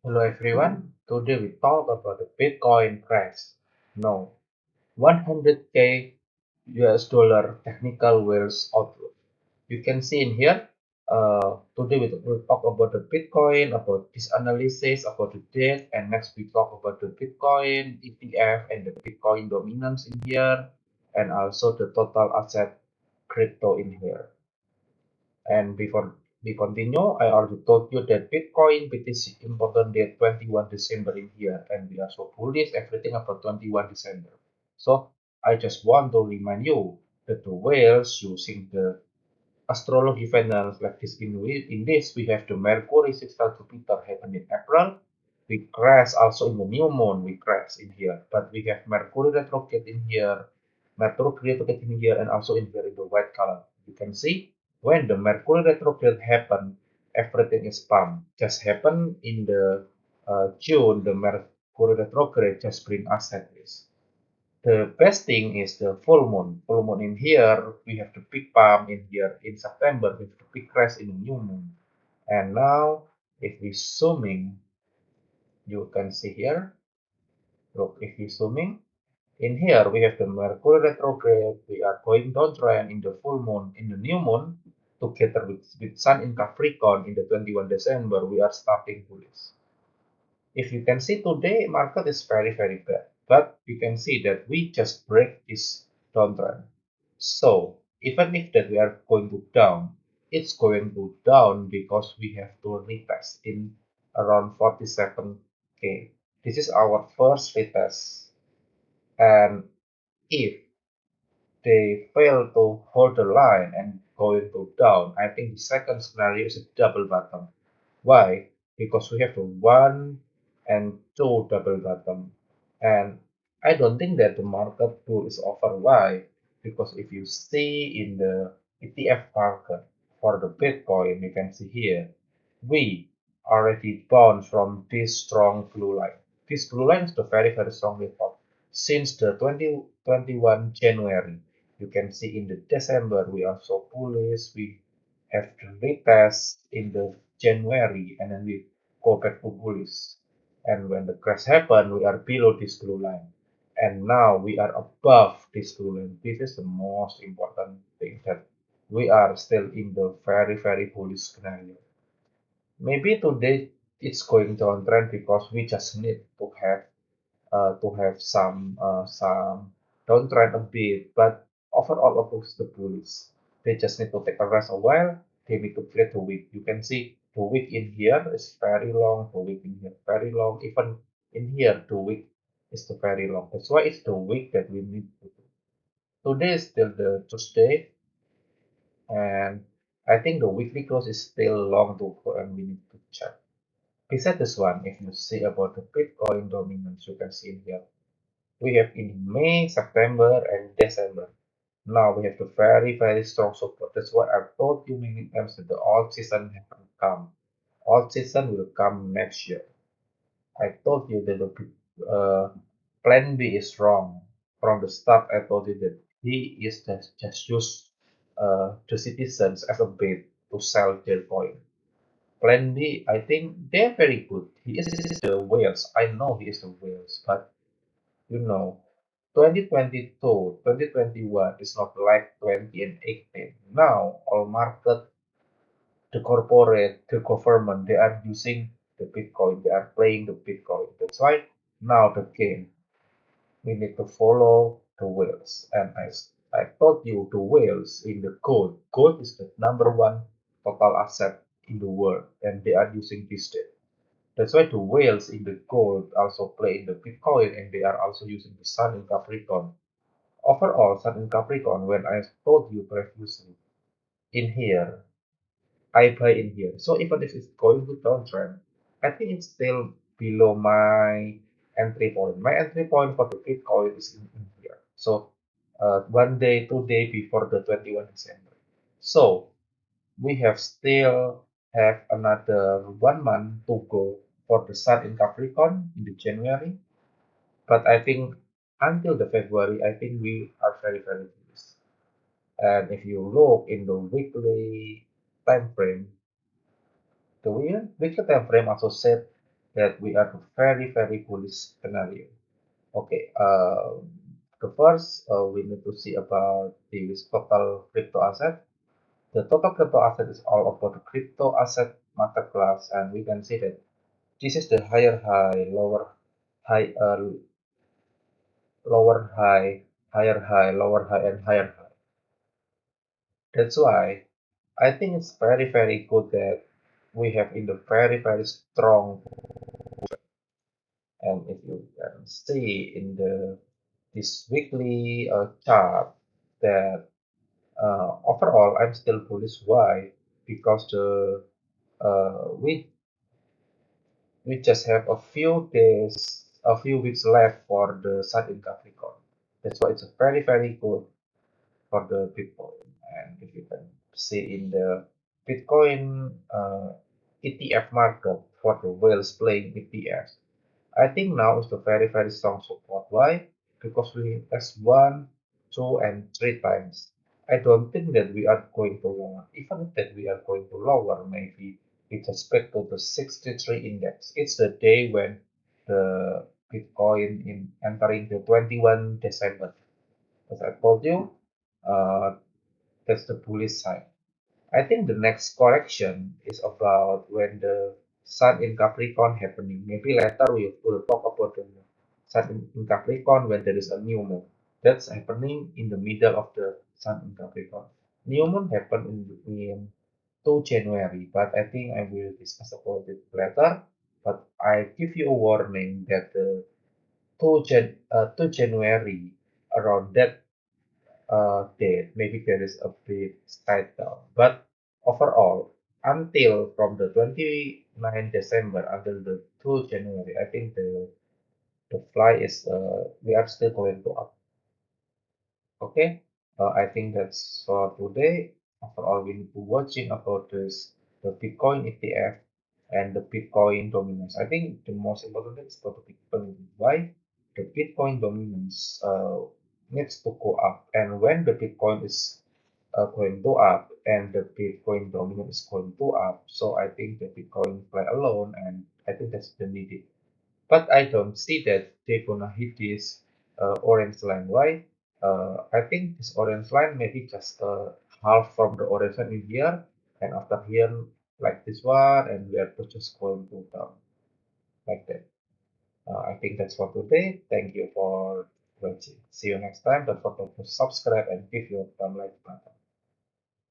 Hello everyone. Today we talk about the Bitcoin crash. No, 100k US dollar technical whales outlook. You can see in here. Today we will talk about the Bitcoin, about this analysis, about the date, and next we talk about the Bitcoin ETF and the Bitcoin dominance in here, and also the total asset crypto in here. And before we continue, I already told you that Bitcoin BTC important date 21 December in here, and we are so bullish everything about 21 December. So I just want to remind you that the whales using the astrology finals like this in this we have the Mercury sextile Jupiter happen in April. We crash also in the new moon, we crash in here, but we have Mercury retrograde in here, Mercury retrograde in here, and also in here in the white color. You can see when the Mercury retrograde happen, everything is pumped. Just happen in the June, the Mercury retrograde just bring us at this. The best thing is the full moon. Full moon in here, we have the big pump in here in September, we have the big crash in the new moon. And now, if we zooming, you can see here, look, if we zooming, in here we have the Mercury retrograde, we are going downtrend in the full moon, in the new moon, together with Sun in Capricorn in the 21 December, we are starting bullish. If you can see today, market is very bad. But you can see that we just break this downtrend. So even if that we are going to down, it's going to down because we have to retest in around 47k. This is our first retest. And if they fail to hold the line and going to down, I think the second scenario is a double bottom. Why? Because we have the one and two double bottom. And I don't think that the market bull is over. Why? Because if you see in the ETF market for the Bitcoin, you can see here, we already bound from this strong blue line. This blue line is the very strong report. Since the 2021 January, you can see in the December, we are so bullish. We have the retest in the January and then we go back to bullish. And when the crash happened, we are below this blue line. And now we are above this blue line. This is the most important thing that we are still in the very bullish scenario. Maybe today it's going downtrend because we just need to have some downtrend a bit, but overall approach the bullish. They just need to take a rest a while. They need to clear the wick. You can see the wick in here is very long. The wick in here very long. Even in here the wick is the very long. That's why it's the wick that we need to do. Today is still the Tuesday, and I think the weekly close is still long to go, and we need to check. Besides this one, if you see about the Bitcoin dominance, you can see in here. We have in May, September, and December. Now we have the very strong support. That's why I've told you many times that the alt season haven't come. Alt season will come next year. I told you that the plan B is wrong. From the start, I told you that he is just use the citizens as a bait to sell their coin. Plan B, I think they're very good. He is the whales. I know he is the whales, but you know, 2022, 2021 is not like 20 and 18. Now, all market, the corporate, the government, they are using the Bitcoin. They are playing the Bitcoin. That's why now the game, we need to follow the whales. And I told you the whales in the gold. Gold is the number one total asset in the world, and they are using this date. That's why the whales in the gold also play in the Bitcoin, and they are also using the Sun in Capricorn. Overall, Sun in Capricorn, when I told you previously, in here, I buy in here. So even if it's going to downtrend, I think it's still below my entry point. My entry point for the Bitcoin is in here. So one day, 2 day before the 21 December. So we have still have another 1 month to go for the Sun in Capricorn in the January. But I think until the February, I think we are very bullish. And if you look in the weekly time frame, the weekly time frame also said that we are very bullish scenario. Okay, the first we need to see about the total crypto asset. The total crypto asset is all about the crypto asset market class, and we can see that this is the high, lower high, higher high, lower high, and higher high. That's why I think it's very good that we have in the very strong. And if you can see in the this weekly chart that overall I'm still bullish. Why? Because the we just have a few days, a few weeks left for the Sun in Capricorn. That's why it's very good for the Bitcoin. And if you can see in the Bitcoin ETF market for the whales playing ETFs, I think now is the very strong support. Why? Because we test one, two, and three times. I don't think that we are going to lower. Even that we are going to lower, maybe with respect to the 63 index. It's the day when the Bitcoin in entering the 21 December. As I told you, uh, that's the bullish side. I think the next correction is about when the Sun in Capricorn happening. Maybe later we will talk about the Sun in Capricorn when there is a new moon. That's happening in the middle of the Sun in Capricorn. New moon happened in 2 January, but I think I will discuss about it later. But I give you a warning that the 2 January around that date, maybe there is a bit side down. But overall, until from the 29 December until the 2 January, I think the fly is we are still going to up. Okay, I think that's for today. Overall, we need to watching about this the Bitcoin ETF and the Bitcoin dominance. I think the most important thing is about the Bitcoin. Why? The Bitcoin dominance needs to go up, and when the Bitcoin is going to up and the Bitcoin dominance is going to up, so I think the Bitcoin fly alone, and I think that's the needed. But I don't see that they're gonna hit this orange line. Why? I think this orange line maybe just half from the orange line in here, and after here like this one, and we are just going to down like that. I think that's for today. Thank you for watching. See you next time. Don't forget to subscribe and give your thumb like button.